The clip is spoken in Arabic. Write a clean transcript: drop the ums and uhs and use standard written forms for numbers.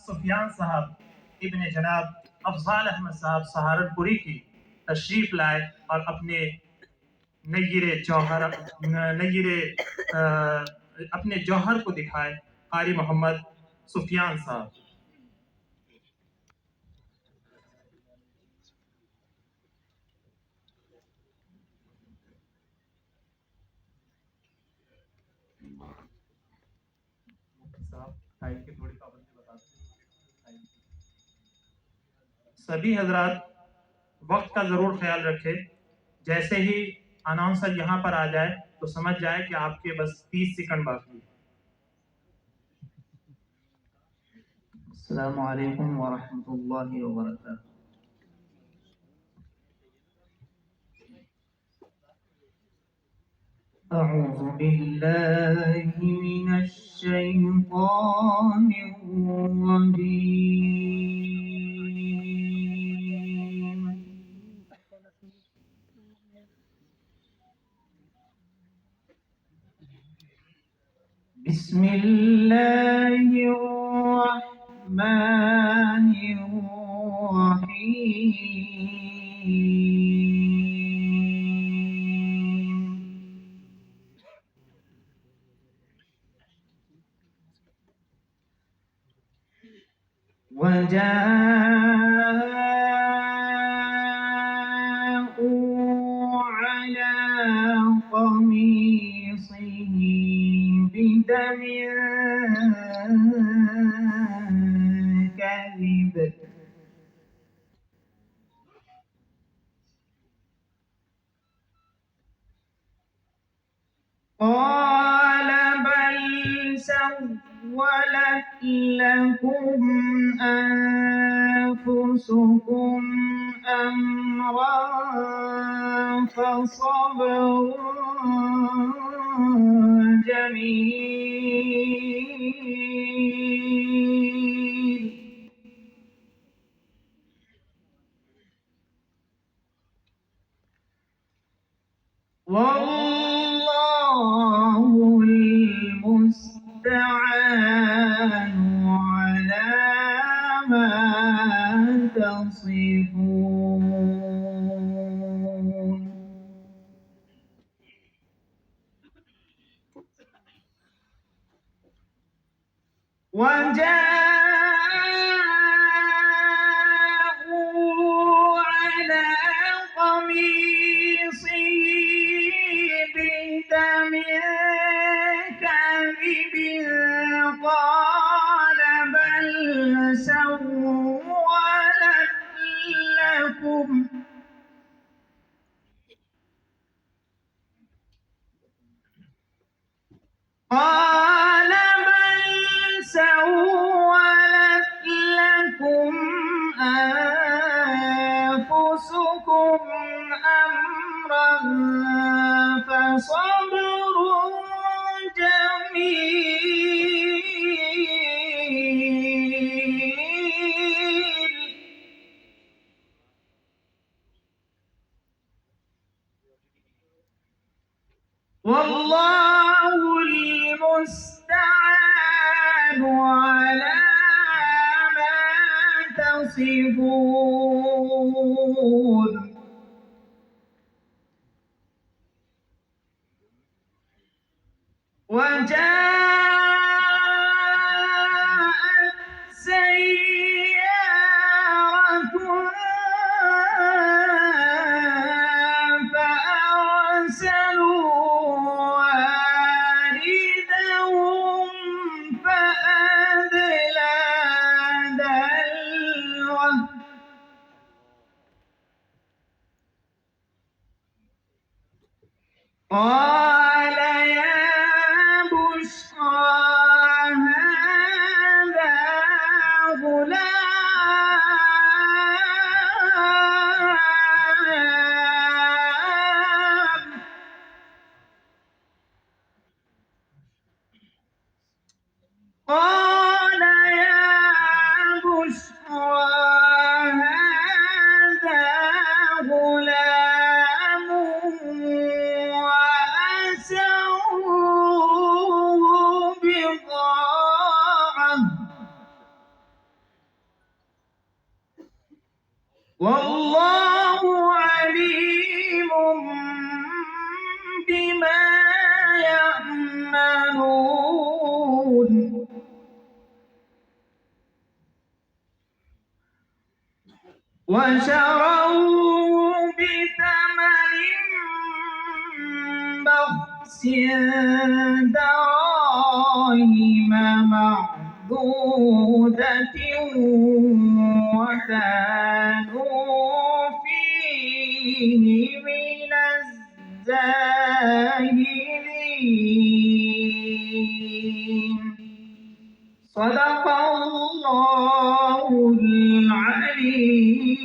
सुफियान साहब इब्ने जनाब अफजाल अहमद साहब सहारनपुरी की तशरीफ लाए और अपने अपने जौहर को दिखाए। कारी मोहम्मद सुफियान साहब। टाइम की थोड़ी पाबंदी बता दें। सभी हजरात वक्त का जरूर ख्याल रखें। जैसे ही अनाउंसर यहाँ पर आ जाए तो समझ जाए कि आपके बस 30 सेकंड बाकी है। अस्सलामु अलैकुम व रहमतुल्लाहि व बरकातुहू। أعوذ بالله من الشيطان الرجيم. بسم الله الرحمن الرحيم. وجاءوا على قميصه بدم كذب. قال بل سولت لكم أنفسكم أمرا فصبر جميل. والله المستعان على ما تصفون. وجاءوا على قميصه بدم كذب قال بل سولت لكم أنفسكم أمرا فصبر جميل. والله المستعان على ما تصفون. وجاءت سيارة فأرسلوا واردهم فأدلى دلوه قال يا بشرى هذا غلام. قال يا بشرى هذا غلام والله عليم بما يعملون وشروه بثمن بخس دراهم معدودة وكانوا فيه من الزاهدين صدق الله العلي